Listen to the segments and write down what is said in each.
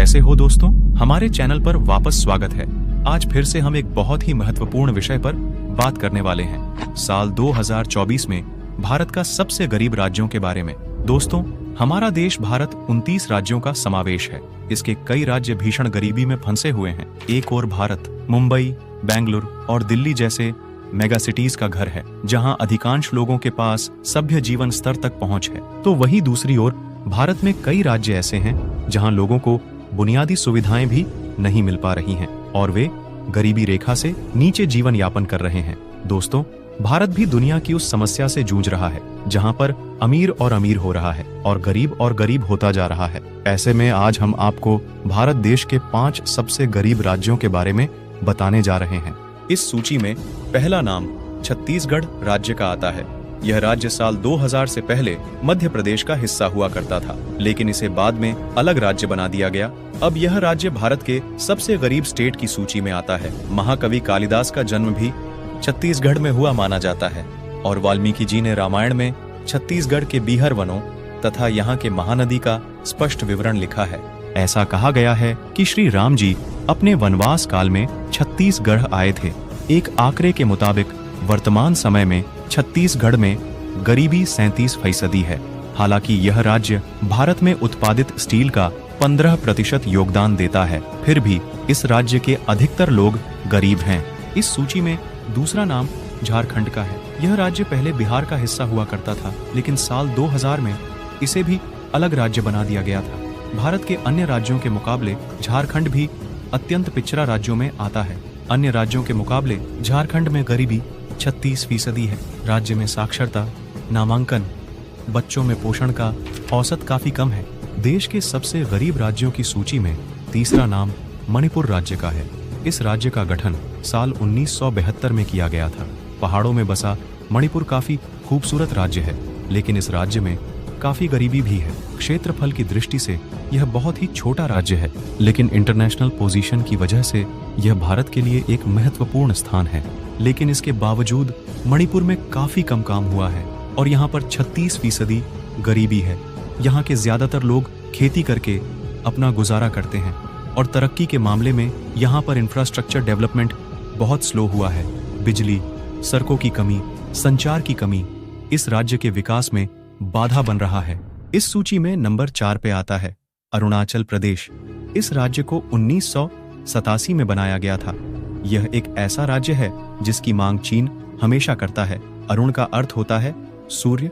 कैसे हो दोस्तों? हमारे चैनल पर वापस स्वागत है। आज फिर से हम एक बहुत ही महत्वपूर्ण विषय पर बात करने वाले हैं। साल 2024 में भारत का सबसे गरीब राज्यों के बारे में। दोस्तों, हमारा देश भारत 29 राज्यों का समावेश है। इसके कई राज्य भीषण गरीबी में फंसे हुए हैं। एक ओर भारत मुंबई, बेंगलुरु और दिल्ली जैसे मेगा सिटीज का घर है, जहां अधिकांश लोगों के पास सभ्य जीवन स्तर तक पहुंच है, तो वहीं दूसरी ओर भारत में कई राज्य ऐसे हैं जहां लोगों को बुनियादी सुविधाएं भी नहीं मिल पा रही हैं और वे गरीबी रेखा से नीचे जीवन यापन कर रहे हैं। दोस्तों, भारत भी दुनिया की उस समस्या से जूझ रहा है जहां पर अमीर और अमीर हो रहा है और गरीब होता जा रहा है। ऐसे में आज हम आपको भारत देश के 5 सबसे गरीब राज्यों के बारे में बताने जा रहे हैं। इस सूची में पहला नाम छत्तीसगढ़ राज्य का आता है। यह राज्य साल 2000 से पहले मध्य प्रदेश का हिस्सा हुआ करता था, लेकिन इसे बाद में अलग राज्य बना दिया गया। अब यह राज्य भारत के सबसे गरीब स्टेट की सूची में आता है। महाकवि कालिदास का जन्म भी छत्तीसगढ़ में हुआ माना जाता है और वाल्मीकि जी ने रामायण में छत्तीसगढ़ के बीहर वनों तथा यहाँ के महानदी का स्पष्ट विवरण लिखा है। ऐसा कहा गया है कि श्री राम जी अपने वनवास काल में छत्तीसगढ़ आए थे। एक आंकड़े के मुताबिक वर्तमान समय में छत्तीसगढ़ में गरीबी 37% है। हालांकि यह राज्य भारत में उत्पादित स्टील का 15% योगदान देता है, फिर भी इस राज्य के अधिकतर लोग गरीब हैं। इस सूची में दूसरा नाम झारखंड का है। यह राज्य पहले बिहार का हिस्सा हुआ करता था, लेकिन साल 2000 में इसे भी अलग राज्य बना दिया गया था। भारत के अन्य राज्यों के मुकाबले झारखंड भी अत्यंत पिछड़ा राज्यों में आता है। अन्य राज्यों के मुकाबले झारखंड में गरीबी 36% है। राज्य में साक्षरता, नामांकन, बच्चों में पोषण का औसत काफी कम है। देश के सबसे गरीब राज्यों की सूची में तीसरा नाम मणिपुर राज्य का है। इस राज्य का गठन साल 1972 में किया गया था। पहाड़ों में बसा मणिपुर काफी खूबसूरत राज्य है, लेकिन इस राज्य में काफी गरीबी भी है। क्षेत्रफल की दृष्टि से यह बहुत ही छोटा राज्य है, लेकिन इंटरनेशनल पोजीशन की वजह से यह भारत के लिए एक महत्वपूर्ण स्थान है। लेकिन इसके बावजूद मणिपुर में काफी कम काम हुआ है और यहाँ पर 36% गरीबी है। यहाँ के ज्यादातर लोग खेती करके अपना गुजारा करते हैं और तरक्की के मामले में यहाँ पर इंफ्रास्ट्रक्चर डेवलपमेंट बहुत स्लो हुआ है। बिजली, सड़कों की कमी, संचार की कमी इस राज्य के विकास में बाधा बन रहा है। इस सूची में नंबर 4 पे आता है अरुणाचल प्रदेश। इस राज्य को 1987 में बनाया गया था। यह एक ऐसा राज्य है जिसकी मांग चीन हमेशा करता है। अरुण का अर्थ होता है सूर्य।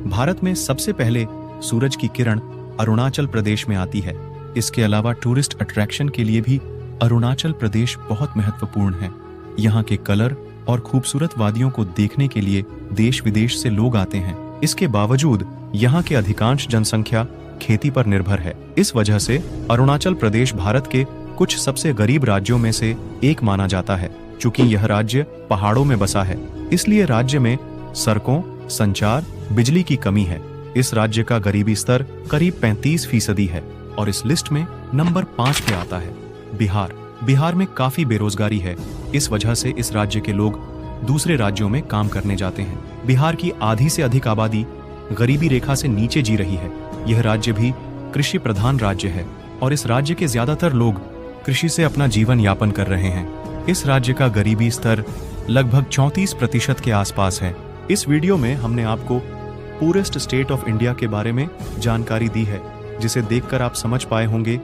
भारत में सबसे पहले सूरज की किरण अरुणाचल प्रदेश में आती है। इसके अलावा टूरिस्ट अट्रैक्शन के लिए भी अरुणाचल प्रदेश बहुत महत्वपूर्ण है। यहाँ के कलर और खूबसूरत वादियों को देखने के लिए देश विदेश से लोग आते हैं। इसके बावजूद यहाँ के अधिकांश जनसंख्या खेती पर निर्भर है। इस वजह से अरुणाचल प्रदेश भारत के कुछ सबसे गरीब राज्यों में से एक माना जाता है। चूंकि यह राज्य पहाड़ों में बसा है, इसलिए राज्य में सड़कों, संचार, बिजली की कमी है। इस राज्य का गरीबी स्तर करीब 35% है और इस लिस्ट में नंबर 5 पे आता है बिहार। बिहार में काफी बेरोजगारी है। इस वजह से इस राज्य के लोग दूसरे राज्यों में काम करने जाते हैं। बिहार की आधी से अधिक आबादी गरीबी रेखा से नीचे जी रही है। यह राज्य भी कृषि प्रधान राज्य है और इस राज्य के ज्यादातर लोग कृषि से अपना जीवन यापन कर रहे हैं। इस राज्य का गरीबी स्तर लगभग 34% के आसपास है। इस वीडियो में हमने आपको पूरेस्ट स्टेट ऑफ इंडिया के बारे में जानकारी दी है, जिसे देखकर आप समझ पाए होंगे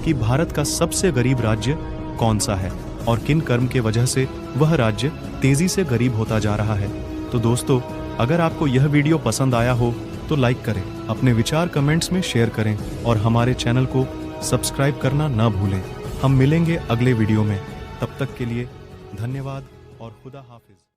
कि भारत का सबसे गरीब राज्य कौन सा है और किन कर्म के वजह से वह राज्य तेजी से गरीब होता जा रहा है। तो दोस्तों, अगर आपको यह वीडियो पसंद आया हो तो लाइक करें, अपने विचार कमेंट्स में शेयर करें और हमारे चैनल को सब्सक्राइब करना न भूलें। हम मिलेंगे अगले वीडियो में। तब तक के लिए धन्यवाद और खुदा हाफिज।